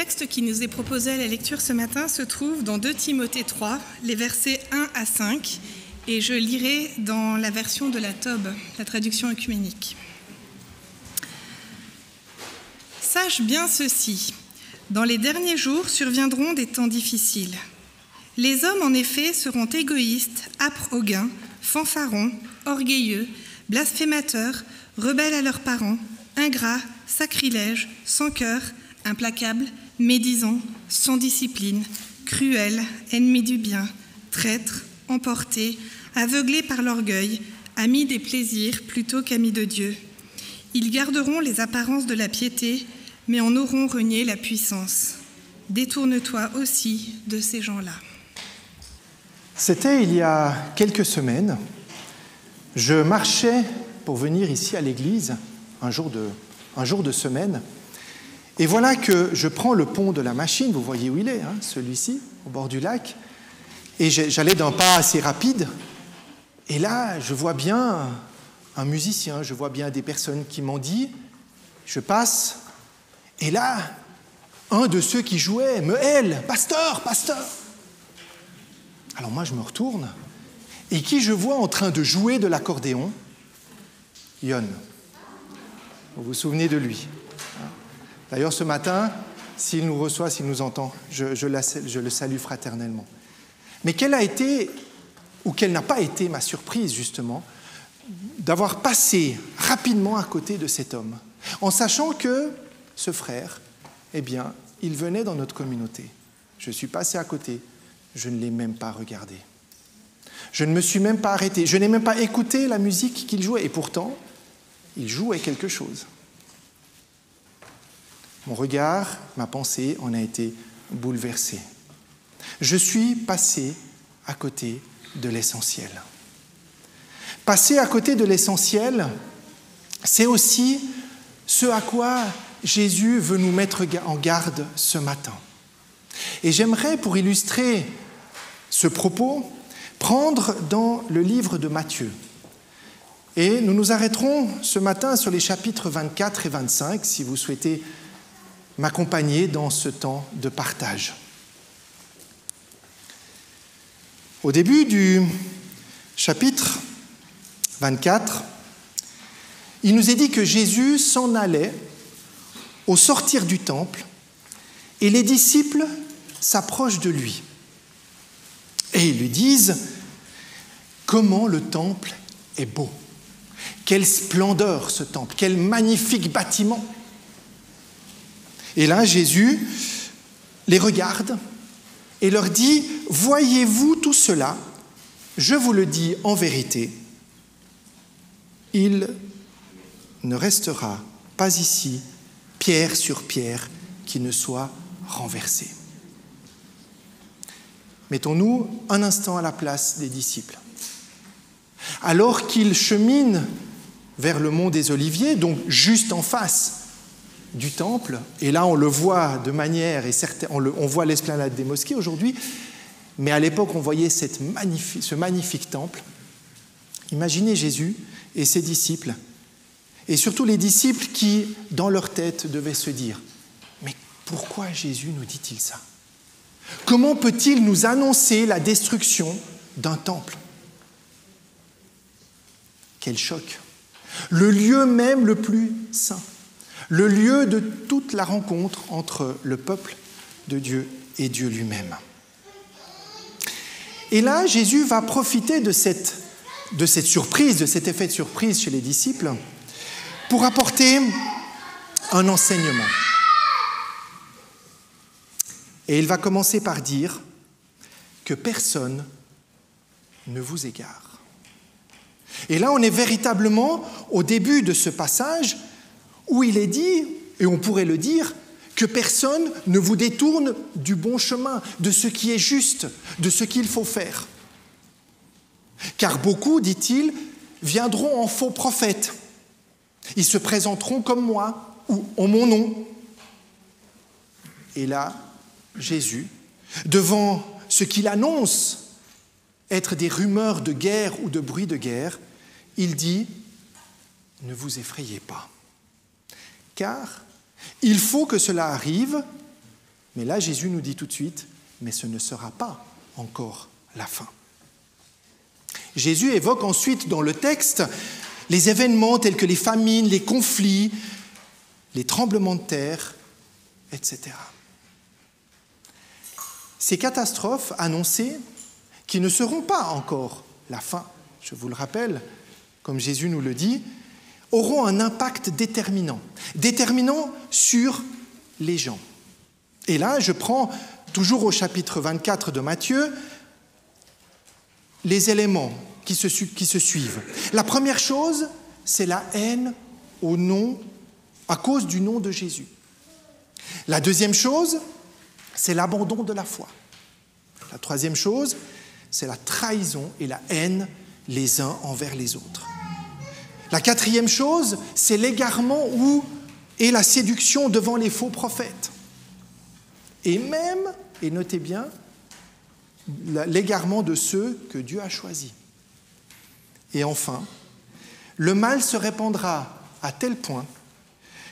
texte qui nous est proposé à la lecture ce matin se trouve dans 2 Timothée 3, les versets 1 à 5, et je lirai dans la version de la TOB, la traduction œcuménique. Sache bien ceci, dans les derniers jours surviendront des temps difficiles. Les hommes, en effet, seront égoïstes, âpres au gain, fanfarons, orgueilleux, blasphémateurs, rebelles à leurs parents, ingrats, sacrilèges, sans cœur, implacables, médisants, sans discipline, cruels, ennemis du bien, traîtres, emportés, aveuglés par l'orgueil, amis des plaisirs plutôt qu'amis de Dieu. Ils garderont les apparences de la piété, mais en auront renié la puissance. Détourne-toi aussi de ces gens-là. C'était il y a quelques semaines. Je marchais pour venir ici à l'église, un jour de semaine, et voilà que je prends le pont de la Machine, vous voyez où il est, celui-ci, au bord du lac, et j'allais d'un pas assez rapide, et là, je vois bien un musicien, je vois bien des personnes qui mendient, je passe, et là, un de ceux qui jouaient me hèle, « Pasteur, pasteur !» Alors moi, je me retourne, et qui je vois en train de jouer de l'accordéon? Yon. Vous vous souvenez de lui. D'ailleurs, ce matin, s'il nous reçoit, s'il nous entend, je le salue fraternellement. Mais quelle a été, ou quelle n'a pas été ma surprise, justement, d'avoir passé rapidement à côté de cet homme, en sachant que ce frère, eh bien, il venait dans notre communauté. Je suis passé à côté, je ne l'ai même pas regardé. Je ne me suis même pas arrêté, je n'ai même pas écouté la musique qu'il jouait, et pourtant, il jouait quelque chose. Mon regard, ma pensée en a été bouleversée. Je suis passé à côté de l'essentiel. Passer à côté de l'essentiel, c'est aussi ce à quoi Jésus veut nous mettre en garde ce matin. Et j'aimerais, pour illustrer ce propos, prendre dans le livre de Matthieu. Et nous nous arrêterons ce matin sur les chapitres 24 et 25, si vous souhaitez m'accompagner dans ce temps de partage. Au début du chapitre 24, il nous est dit que Jésus s'en allait au sortir du temple et les disciples s'approchent de lui. Et ils lui disent « Comment le temple est beau ! Quelle splendeur ce temple, quel magnifique bâtiment !» Et là, Jésus les regarde et leur dit « Voyez-vous tout cela ? Je vous le dis en vérité, il ne restera pas ici pierre sur pierre qui ne soit renversée. » Mettons-nous un instant à la place des disciples. Alors qu'ils cheminent vers le mont des Oliviers, donc juste en face du temple, et là on le voit de manière, et on voit l'esplanade des mosquées aujourd'hui, mais à l'époque on voyait ce magnifique temple. Imaginez Jésus et ses disciples, et surtout les disciples qui, dans leur tête, devaient se dire « Mais pourquoi Jésus nous dit-il ça ? Comment peut-il nous annoncer la destruction d'un temple ? » Quel choc ! Le lieu même le plus saint, le lieu de toute la rencontre entre le peuple de Dieu et Dieu lui-même. Et là, Jésus va profiter de cette surprise, de cet effet de surprise chez les disciples, pour apporter un enseignement. Et il va commencer par dire que personne ne vous égare. Et là, on est véritablement au début de ce passage où il est dit, et on pourrait le dire, que personne ne vous détourne du bon chemin, de ce qui est juste, de ce qu'il faut faire. Car beaucoup, dit-il, viendront en faux prophètes. Ils se présenteront comme moi ou en mon nom. Et là, Jésus, devant ce qu'il annonce être des rumeurs de guerre ou de bruit de guerre, il dit « Ne vous effrayez pas, car il faut que cela arrive, Mais là, Jésus nous dit tout de suite, mais ce ne sera pas encore la fin. Jésus évoque ensuite dans le texte les événements tels que les famines, les conflits, les tremblements de terre, etc. Ces catastrophes annoncées, qui ne seront pas encore la fin, je vous le rappelle, comme Jésus nous le dit, auront un impact déterminant sur les gens. Et là, je prends toujours au chapitre 24 de Matthieu les éléments qui se suivent. La première chose, c'est la haine à cause du nom de Jésus. La deuxième chose, c'est l'abandon de la foi. La troisième chose, c'est la trahison et la haine les uns envers les autres. La quatrième chose, c'est l'égarement et la séduction devant les faux prophètes. Et même, et notez bien, l'égarement de ceux que Dieu a choisis. Et enfin, le mal se répandra à tel point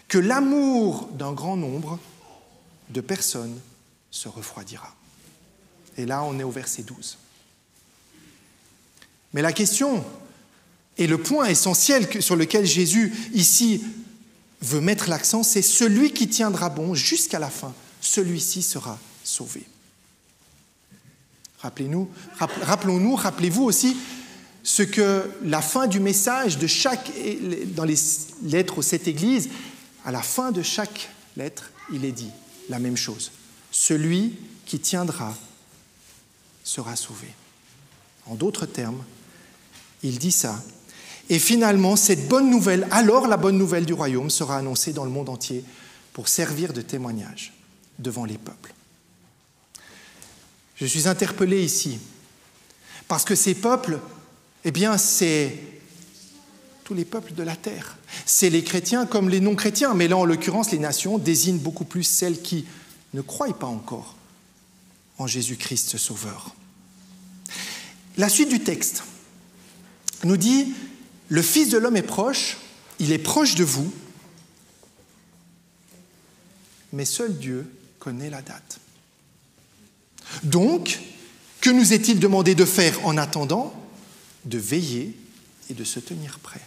que l'amour d'un grand nombre de personnes se refroidira. Et là, on est au verset 12. Mais la question et le point essentiel sur lequel Jésus, ici, veut mettre l'accent, c'est celui qui tiendra bon jusqu'à la fin, celui-ci sera sauvé. Rappelez-vous aussi ce que la fin du message dans les lettres aux 7 églises, à la fin de chaque lettre, il est dit la même chose. Celui qui tiendra sera sauvé. En d'autres termes, il dit ça. Et finalement, cette bonne nouvelle, alors la bonne nouvelle du royaume sera annoncée dans le monde entier pour servir de témoignage devant les peuples. Je suis interpellé ici parce que ces peuples, c'est tous les peuples de la terre. C'est les chrétiens comme les non-chrétiens, mais là, en l'occurrence, les nations désignent beaucoup plus celles qui ne croient pas encore en Jésus-Christ Sauveur. La suite du texte nous dit « Le Fils de l'homme est proche, il est proche de vous, mais seul Dieu connaît la date. » Donc, que nous est-il demandé de faire en attendant ? De veiller et de se tenir prêt.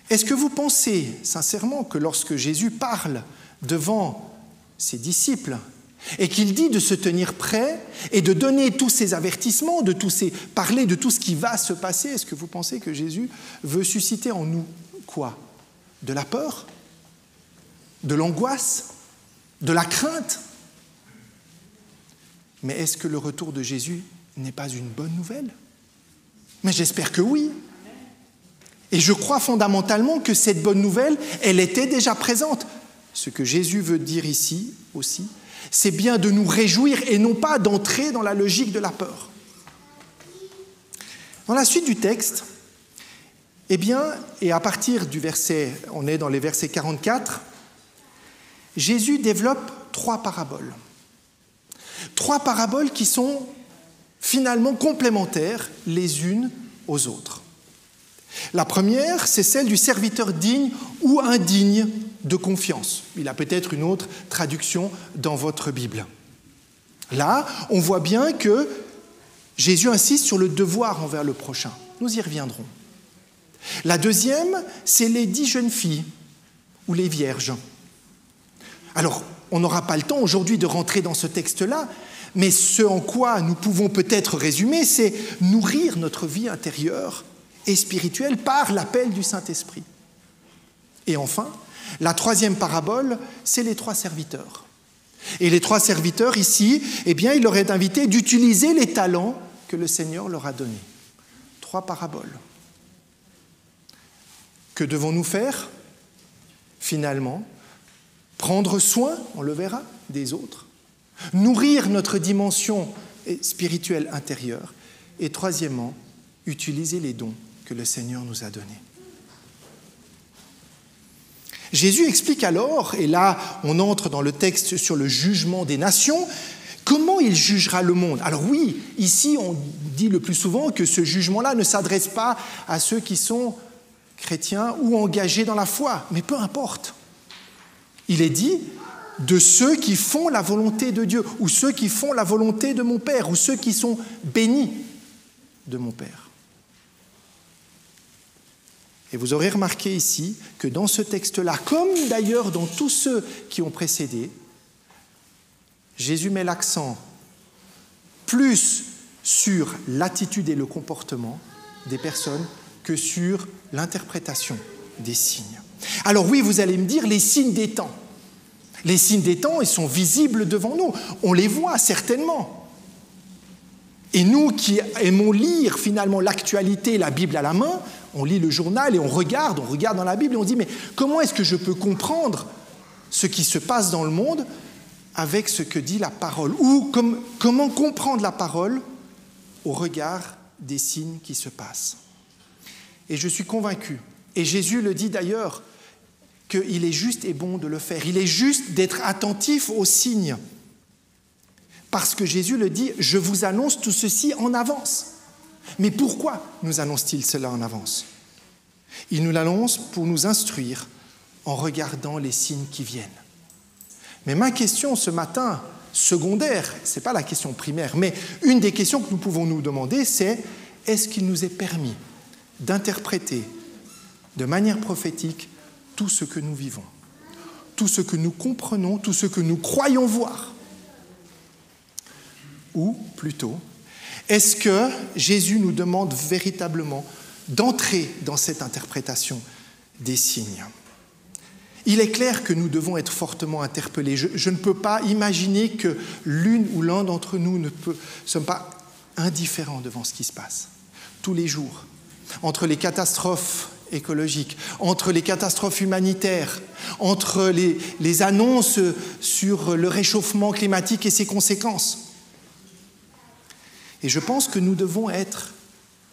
Est-ce que vous pensez sincèrement que lorsque Jésus parle devant ses disciples et qu'il dit de se tenir prêt et de donner tous ces avertissements, parler de tout ce qui va se passer, est-ce que vous pensez que Jésus veut susciter en nous quoi ? De la peur ? De l'angoisse ? De la crainte ? Mais est-ce que le retour de Jésus n'est pas une bonne nouvelle ? Mais j'espère que oui. Et je crois fondamentalement que cette bonne nouvelle, elle était déjà présente. Ce que Jésus veut dire ici aussi, c'est bien de nous réjouir et non pas d'entrer dans la logique de la peur. Dans la suite du texte, et à partir du verset, on est dans les versets 44, Jésus développe 3 paraboles. 3 paraboles qui sont finalement complémentaires les unes aux autres. La première, c'est celle du serviteur digne ou indigne de confiance. Il a peut-être une autre traduction dans votre Bible. Là, on voit bien que Jésus insiste sur le devoir envers le prochain. Nous y reviendrons. La deuxième, c'est les 10 jeunes filles ou les vierges. Alors, on n'aura pas le temps aujourd'hui de rentrer dans ce texte-là, mais ce en quoi nous pouvons peut-être résumer, c'est nourrir notre vie intérieure et spirituelle par l'appel du Saint-Esprit. Et enfin, la troisième parabole, c'est les 3 serviteurs. Et les 3 serviteurs ici, il leur est invité d'utiliser les talents que le Seigneur leur a donnés. 3 paraboles. Que devons-nous faire, finalement ? Prendre soin, on le verra, des autres. Nourrir notre dimension spirituelle intérieure. Et troisièmement, utiliser les dons que le Seigneur nous a donnés. Jésus explique alors, et là on entre dans le texte sur le jugement des nations, comment il jugera le monde. Alors oui, ici on dit le plus souvent que ce jugement-là ne s'adresse pas à ceux qui sont chrétiens ou engagés dans la foi, mais peu importe. Il est dit de ceux qui font la volonté de Dieu, ou ceux qui font la volonté de mon Père, ou ceux qui sont bénis de mon Père. Et vous aurez remarqué ici que dans ce texte-là, comme d'ailleurs dans tous ceux qui ont précédé, Jésus met l'accent plus sur l'attitude et le comportement des personnes que sur l'interprétation des signes. Alors oui, vous allez me dire, les signes des temps. Les signes des temps, ils sont visibles devant nous. On les voit certainement. Et nous qui aimons lire finalement l'actualité, la Bible à la main, on lit le journal et on regarde dans la Bible et on dit, mais comment est-ce que je peux comprendre ce qui se passe dans le monde avec ce que dit la parole? Ou comment comprendre la parole au regard des signes qui se passent? Et je suis convaincu, et Jésus le dit d'ailleurs, qu'il est juste et bon de le faire. Il est juste d'être attentif aux signes. Parce que Jésus le dit, je vous annonce tout ceci en avance. Mais pourquoi nous annonce-t-il cela en avance? Il nous l'annonce pour nous instruire en regardant les signes qui viennent. Mais ma question ce matin, secondaire, ce n'est pas la question primaire, mais une des questions que nous pouvons nous demander, c'est est-ce qu'il nous est permis d'interpréter de manière prophétique tout ce que nous vivons, tout ce que nous comprenons, tout ce que nous croyons voir? Ou plutôt, est-ce que Jésus nous demande véritablement d'entrer dans cette interprétation des signes? Il est clair que nous devons être fortement interpellés. Je ne peux pas imaginer que l'une ou l'un d'entre nous ne sommes pas indifférents devant ce qui se passe tous les jours, entre les catastrophes écologiques, entre les catastrophes humanitaires, entre les annonces sur le réchauffement climatique et ses conséquences. Et je pense que nous devons être,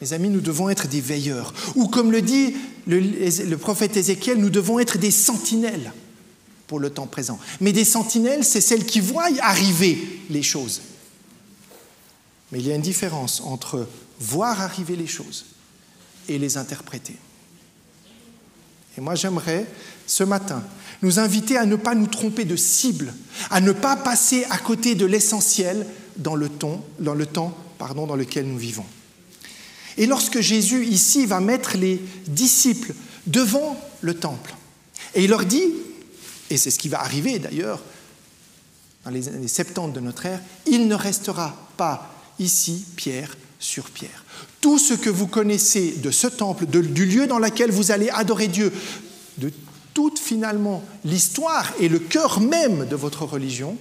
mes amis, nous devons être des veilleurs. Ou comme le dit le prophète Ézéchiel, nous devons être des sentinelles pour le temps présent. Mais des sentinelles, c'est celles qui voient arriver les choses. Mais il y a une différence entre voir arriver les choses et les interpréter. Et moi, j'aimerais, ce matin, nous inviter à ne pas nous tromper de cible, à ne pas passer à côté de l'essentiel dans le temps dans lequel nous vivons. Et lorsque Jésus, ici, va mettre les disciples devant le temple, et il leur dit, et c'est ce qui va arriver d'ailleurs dans les années 70 de notre ère, il ne restera pas ici pierre sur pierre. Tout ce que vous connaissez de ce temple, du lieu dans lequel vous allez adorer Dieu, de toute finalement l'histoire et le cœur même de votre religion,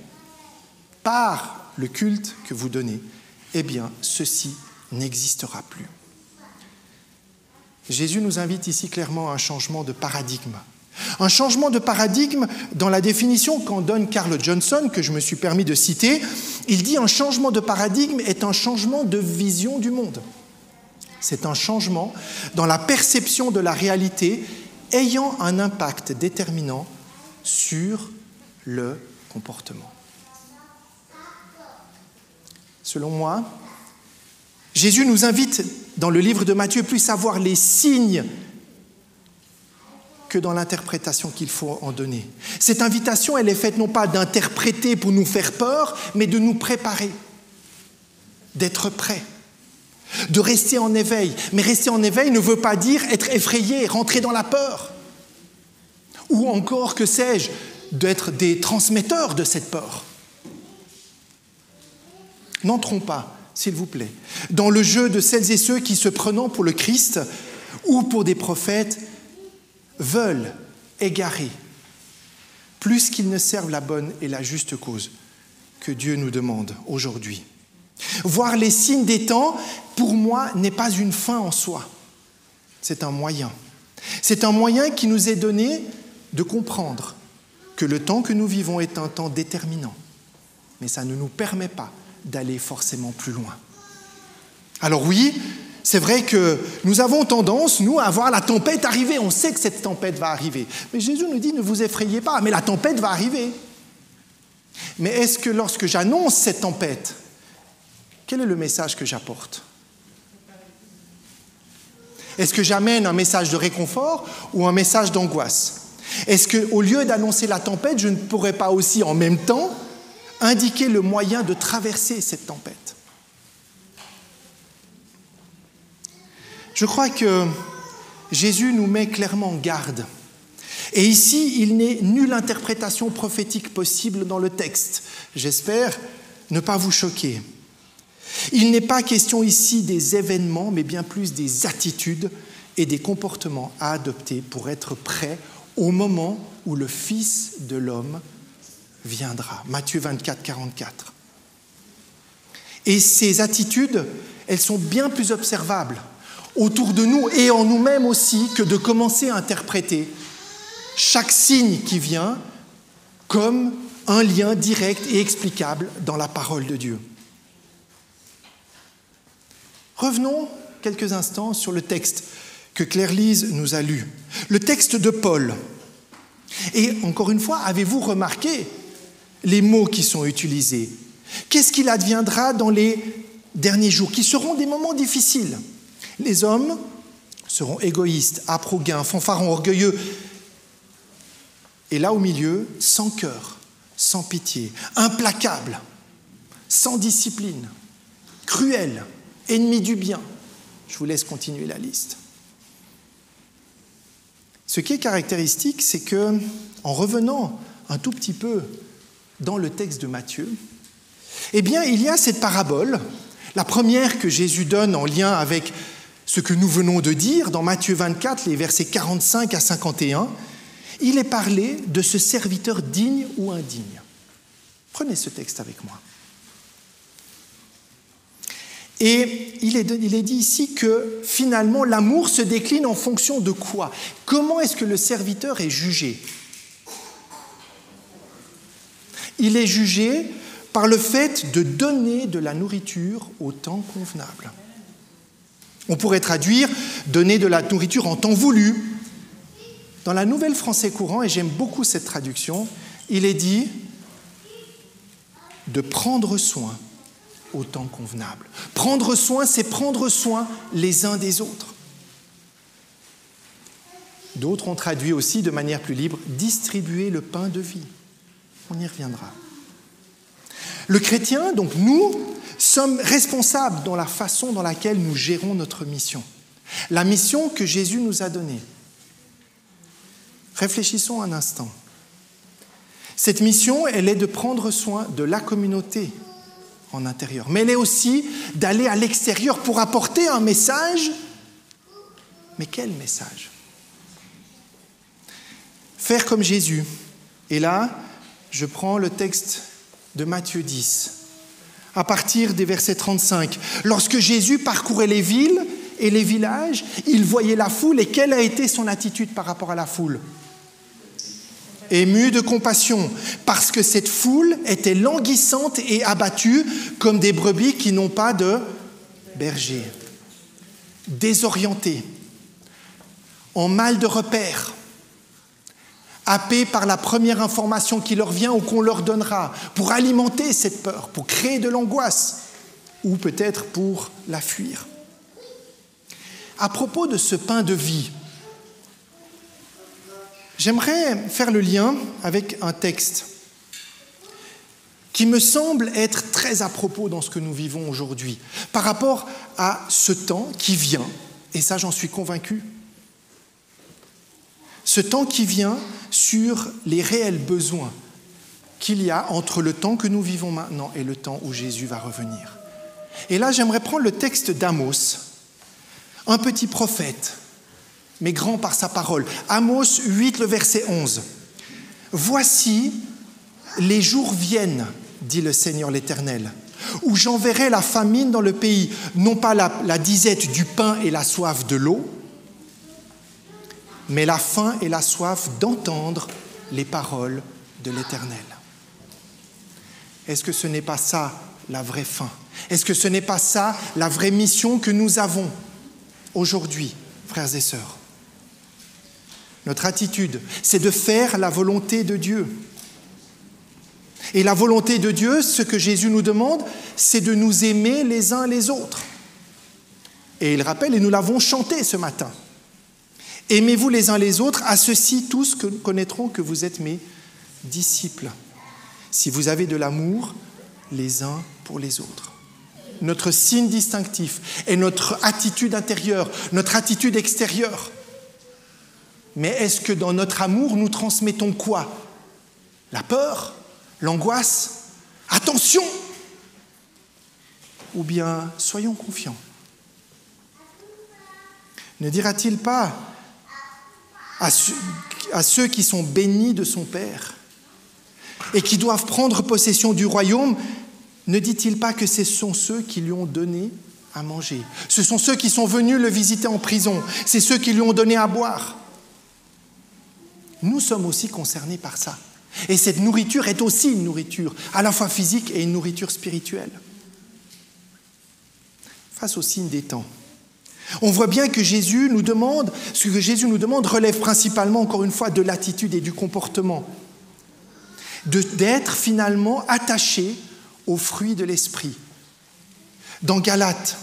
par le culte que vous donnez, eh bien, ceci n'existera plus. Jésus nous invite ici clairement à un changement de paradigme. Un changement de paradigme dans la définition qu'en donne Carl Johnson, que je me suis permis de citer. Il dit un changement de paradigme est un changement de vision du monde. C'est un changement dans la perception de la réalité ayant un impact déterminant sur le comportement. Selon moi, Jésus nous invite dans le livre de Matthieu plus à voir les signes que dans l'interprétation qu'il faut en donner. Cette invitation, elle est faite non pas d'interpréter pour nous faire peur, mais de nous préparer, d'être prêts, de rester en éveil. Mais rester en éveil ne veut pas dire être effrayé, rentrer dans la peur. Ou encore, que sais-je, d'être des transmetteurs de cette peur. N'entrons pas, s'il vous plaît, dans le jeu de celles et ceux qui, se prenant pour le Christ ou pour des prophètes, veulent égarer, plus qu'ils ne servent la bonne et la juste cause que Dieu nous demande aujourd'hui. Voir les signes des temps, pour moi, n'est pas une fin en soi. C'est un moyen. C'est un moyen qui nous est donné de comprendre que le temps que nous vivons est un temps déterminant. Mais ça ne nous permet pas d'aller forcément plus loin. Alors oui, c'est vrai que nous avons tendance, nous, à voir la tempête arriver. On sait que cette tempête va arriver. Mais Jésus nous dit, ne vous effrayez pas, mais la tempête va arriver. Mais est-ce que lorsque j'annonce cette tempête, quel est le message que j'apporte? Est-ce que j'amène un message de réconfort ou un message d'angoisse? Est-ce qu'au lieu d'annoncer la tempête, je ne pourrais pas aussi en même temps indiquer le moyen de traverser cette tempête? Je crois que Jésus nous met clairement en garde. Et ici, il n'est nulle interprétation prophétique possible dans le texte. J'espère ne pas vous choquer. Il n'est pas question ici des événements, mais bien plus des attitudes et des comportements à adopter pour être prêt au moment où le Fils de l'homme viendra. Matthieu 24, 44. Et ces attitudes, elles sont bien plus observables autour de nous et en nous-mêmes aussi que de commencer à interpréter chaque signe qui vient comme un lien direct et explicable dans la parole de Dieu. Revenons quelques instants sur le texte que Claire-Lise nous a lu, le texte de Paul. Et encore une fois, avez-vous remarqué les mots qui sont utilisés? Qu'est-ce qu'il adviendra dans les derniers jours, qui seront des moments difficiles? Les hommes seront égoïstes, âpres au gain, fanfarons, orgueilleux. Et là au milieu, sans cœur, sans pitié, implacables, sans discipline, cruels, ennemis du bien. Je vous laisse continuer la liste. Ce qui est caractéristique, c'est que, en revenant un tout petit peu dans le texte de Matthieu, eh bien, il y a cette parabole, la première que Jésus donne en lien avec ce que nous venons de dire, dans Matthieu 24, les versets 45 à 51, il est parlé de ce serviteur digne ou indigne. Prenez ce texte avec moi. Et il est dit ici que finalement l'amour se décline en fonction de quoi? Comment est-ce que le serviteur est jugé? Il est jugé par le fait de donner de la nourriture au temps convenable. On pourrait traduire « donner de la nourriture en temps voulu ». Dans la Nouvelle Français courant, et j'aime beaucoup cette traduction, il est dit de prendre soin au temps convenable. Prendre soin, c'est prendre soin les uns des autres. D'autres ont traduit aussi de manière plus libre « distribuer le pain de vie ». On y reviendra. Le chrétien, donc nous, sommes responsables dans la façon dans laquelle nous gérons notre mission. La mission que Jésus nous a donnée. Réfléchissons un instant. Cette mission, elle est de prendre soin de la communauté en intérieur, mais elle est aussi d'aller à l'extérieur pour apporter un message. Mais quel message? Faire comme Jésus. Et là, je prends le texte de Matthieu 10, à partir des versets 35. Lorsque Jésus parcourait les villes et les villages, il voyait la foule, et quelle a été son attitude par rapport à la foule? Ému de compassion, parce que cette foule était languissante et abattue comme des brebis qui n'ont pas de berger, désorientée, en mal de repère, happés par la première information qui leur vient ou qu'on leur donnera, pour alimenter cette peur, pour créer de l'angoisse, ou peut-être pour la fuir. À propos de ce pain de vie, j'aimerais faire le lien avec un texte qui me semble être très à propos dans ce que nous vivons aujourd'hui, par rapport à ce temps qui vient, et ça j'en suis convaincu, ce temps qui vient sur les réels besoins qu'il y a entre le temps que nous vivons maintenant et le temps où Jésus va revenir. Et là, j'aimerais prendre le texte d'Amos, un petit prophète, mais grand par sa parole. Amos 8, le verset 11. « Voici, les jours viennent, dit le Seigneur l'Éternel, où j'enverrai la famine dans le pays, non pas la disette du pain et la soif de l'eau, mais la faim et la soif d'entendre les paroles de l'Éternel. » Est-ce que ce n'est pas ça la vraie faim? Est-ce que ce n'est pas ça la vraie mission que nous avons aujourd'hui, frères et sœurs? Notre attitude, c'est de faire la volonté de Dieu. Et la volonté de Dieu, ce que Jésus nous demande, c'est de nous aimer les uns les autres. Et il rappelle, et nous l'avons chanté ce matin, Aimez-vous les uns les autres, à ceux-ci tous connaîtront que vous êtes mes disciples, si vous avez de l'amour les uns pour les autres. Notre signe distinctif est notre attitude intérieure, notre attitude extérieure. Mais est-ce que dans notre amour, nous transmettons quoi? La peur? L'angoisse? Attention! Ou bien soyons confiants. Ne dira-t-il pas à ceux qui sont bénis de son Père et qui doivent prendre possession du royaume, ne dit-il pas que ce sont ceux qui lui ont donné à manger? Ce sont ceux qui sont venus le visiter en prison. C'est ceux qui lui ont donné à boire. Nous sommes aussi concernés par ça. Et cette nourriture est aussi une nourriture, à la fois physique et une nourriture spirituelle. Face au signe des temps, on voit bien que ce que Jésus nous demande relève principalement, encore une fois, de l'attitude et du comportement. D'être finalement attaché aux fruits de l'esprit. Dans Galates,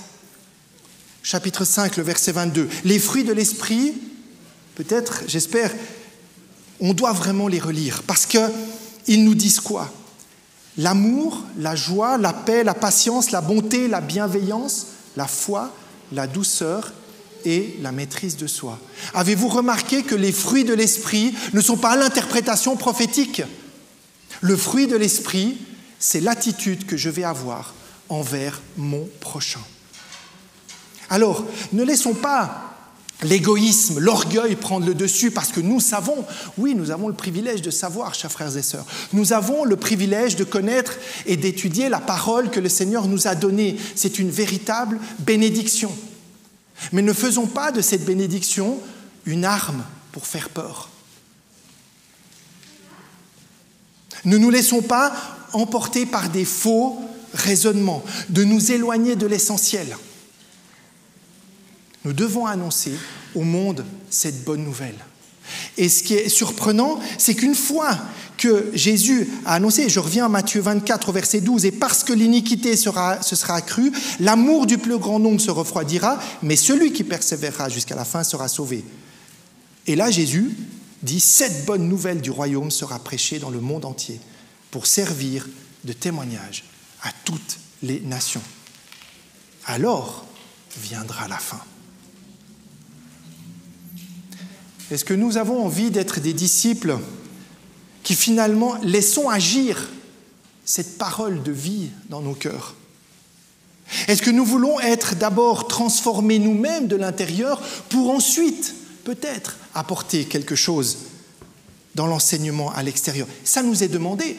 chapitre 5, le verset 22, les fruits de l'esprit, peut-être, j'espère, on doit vraiment les relire, parce qu'ils nous disent quoi? L'amour, la joie, la paix, la patience, la bonté, la bienveillance, la foi, la douceur et la maîtrise de soi. Avez-vous remarqué que les fruits de l'esprit ne sont pas l'interprétation prophétique? Le fruit de l'esprit, c'est l'attitude que je vais avoir envers mon prochain. Alors, ne laissons pas l'égoïsme, l'orgueil prendre le dessus, parce que nous savons, oui, nous avons le privilège de savoir, chers frères et sœurs. Nous avons le privilège de connaître et d'étudier la parole que le Seigneur nous a donnée. C'est une véritable bénédiction. Mais ne faisons pas de cette bénédiction une arme pour faire peur. Ne nous laissons pas emporter par des faux raisonnements, de nous éloigner de l'essentiel. Nous devons annoncer au monde cette bonne nouvelle. Et ce qui est surprenant, c'est qu'une fois que Jésus a annoncé, je reviens à Matthieu 24 au verset 12, et parce que l'iniquité se sera accrue, l'amour du plus grand nombre se refroidira, mais celui qui persévérera jusqu'à la fin sera sauvé. Et là, Jésus dit, cette bonne nouvelle du royaume sera prêchée dans le monde entier pour servir de témoignage à toutes les nations. Alors viendra la fin. Est-ce que nous avons envie d'être des disciples qui finalement laissons agir cette parole de vie dans nos cœurs? Est-ce que nous voulons être d'abord transformés nous-mêmes de l'intérieur pour ensuite, peut-être, apporter quelque chose dans l'enseignement à l'extérieur? Ça nous est demandé.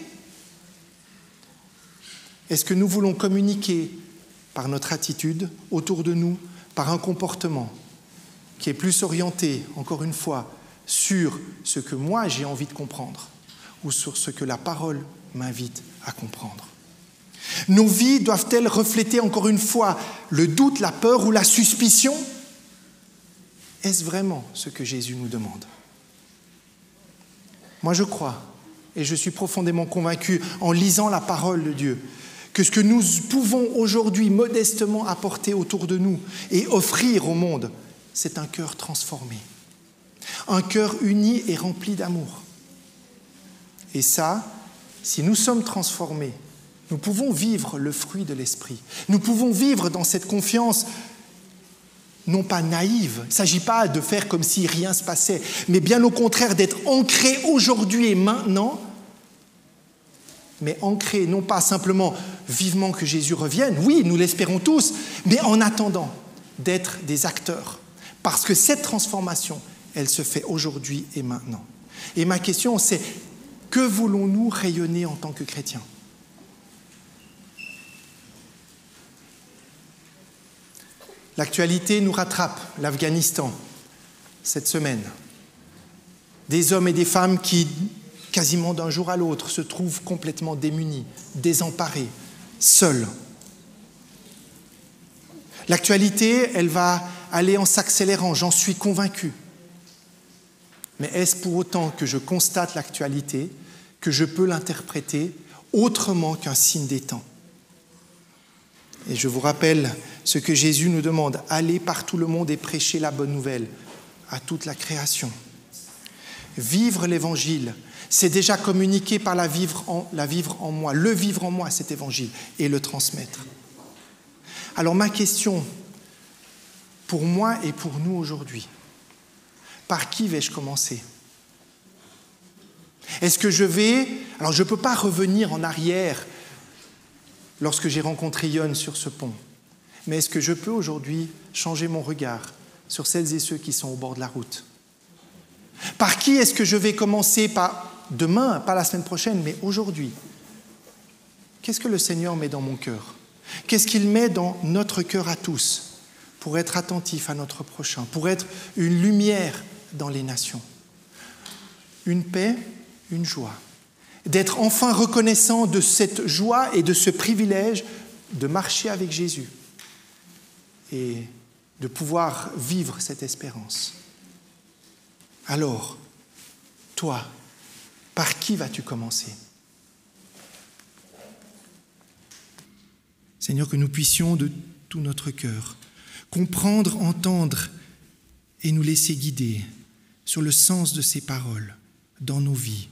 Est-ce que nous voulons communiquer par notre attitude autour de nous, par un comportement qui est plus orienté, encore une fois, sur ce que moi j'ai envie de comprendre ou sur ce que la parole m'invite à comprendre? Nos vies doivent-elles refléter, encore une fois, le doute, la peur ou la suspicion? Est-ce vraiment ce que Jésus nous demande? Moi, je crois, et je suis profondément convaincu, en lisant la parole de Dieu, que ce que nous pouvons aujourd'hui modestement apporter autour de nous et offrir au monde, c'est un cœur transformé, un cœur uni et rempli d'amour. Et ça, si nous sommes transformés, nous pouvons vivre le fruit de l'esprit. Nous pouvons vivre dans cette confiance, non pas naïve. Il ne s'agit pas de faire comme si rien ne se passait, mais bien au contraire d'être ancré aujourd'hui et maintenant, mais ancré non pas simplement vivement que Jésus revienne, oui, nous l'espérons tous, mais en attendant d'être des acteurs. Parce que cette transformation, elle se fait aujourd'hui et maintenant. Et ma question, c'est, que voulons-nous rayonner en tant que chrétiens? L'actualité nous rattrape, l'Afghanistan, cette semaine. Des hommes et des femmes qui, quasiment d'un jour à l'autre, se trouvent complètement démunis, désemparés, seuls. L'actualité, elle va aller en s'accélérant, j'en suis convaincu. Mais est-ce pour autant que je constate l'actualité, que je peux l'interpréter autrement qu'un signe des temps? Et je vous rappelle ce que Jésus nous demande, allez par tout le monde et prêchez la bonne nouvelle à toute la création. Vivre l'Évangile, c'est déjà communiquer par la vivre en moi, le vivre en moi, cet Évangile, et le transmettre. Alors ma question, pour moi et pour nous aujourd'hui, par qui vais-je commencer ? Est-ce que je vais... Alors je ne peux pas revenir en arrière lorsque j'ai rencontré Yon sur ce pont, mais est-ce que je peux aujourd'hui changer mon regard sur celles et ceux qui sont au bord de la route ? Par qui est-ce que je vais commencer ? Pas demain, pas la semaine prochaine, mais aujourd'hui. Qu'est-ce que le Seigneur met dans mon cœur ? Qu'est-ce qu'il met dans notre cœur à tous pour être attentif à notre prochain, pour être une lumière dans les nations ? Une paix, une joie. D'être enfin reconnaissant de cette joie et de ce privilège de marcher avec Jésus et de pouvoir vivre cette espérance. Alors, toi, par qui vas-tu commencer ? Seigneur, que nous puissions de tout notre cœur comprendre, entendre et nous laisser guider sur le sens de ces paroles dans nos vies,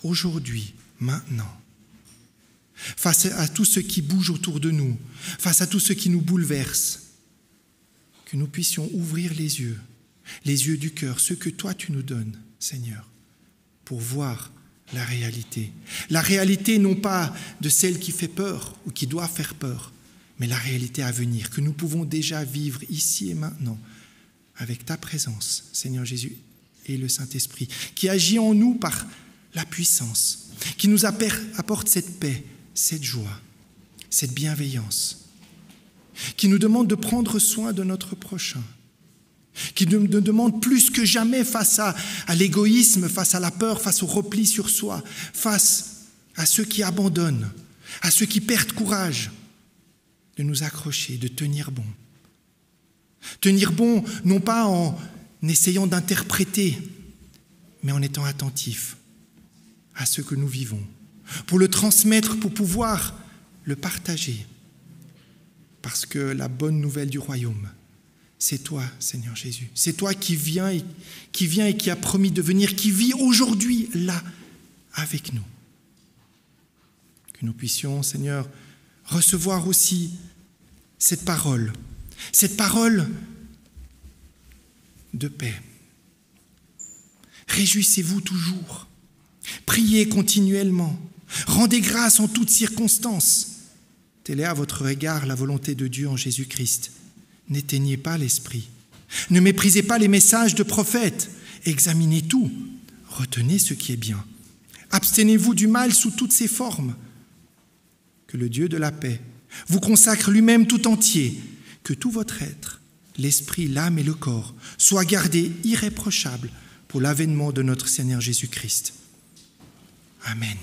aujourd'hui, maintenant. Face à tout ce qui bouge autour de nous, face à tout ce qui nous bouleverse, que nous puissions ouvrir les yeux du cœur, ceux que toi tu nous donnes, Seigneur, pour voir la réalité. La réalité non pas de celle qui fait peur ou qui doit faire peur, mais la réalité à venir, que nous pouvons déjà vivre ici et maintenant avec ta présence, Seigneur Jésus, et le Saint-Esprit, qui agit en nous par la puissance, qui nous apporte cette paix, cette joie, cette bienveillance, qui nous demande de prendre soin de notre prochain, qui nous demande plus que jamais face à l'égoïsme, face à la peur, face au repli sur soi, face à ceux qui abandonnent, à ceux qui perdent courage, de nous accrocher, de tenir bon. Tenir bon, non pas en essayant d'interpréter, mais en étant attentif à ce que nous vivons, pour le transmettre, pour pouvoir le partager. Parce que la bonne nouvelle du royaume, c'est toi, Seigneur Jésus. C'est toi qui viens et qui a promis de venir, qui vit aujourd'hui, là, avec nous. Que nous puissions, Seigneur, recevoir aussi cette parole de paix. Réjouissez-vous toujours, priez continuellement, rendez grâce en toutes circonstances. Telle est à votre égard la volonté de Dieu en Jésus-Christ. N'éteignez pas l'esprit, ne méprisez pas les messages de prophètes, examinez tout, retenez ce qui est bien. Abstenez-vous du mal sous toutes ses formes. Que le Dieu de la paix vous consacre lui-même tout entier, que tout votre être, l'esprit, l'âme et le corps, soient gardés irréprochables pour l'avènement de notre Seigneur Jésus-Christ. Amen.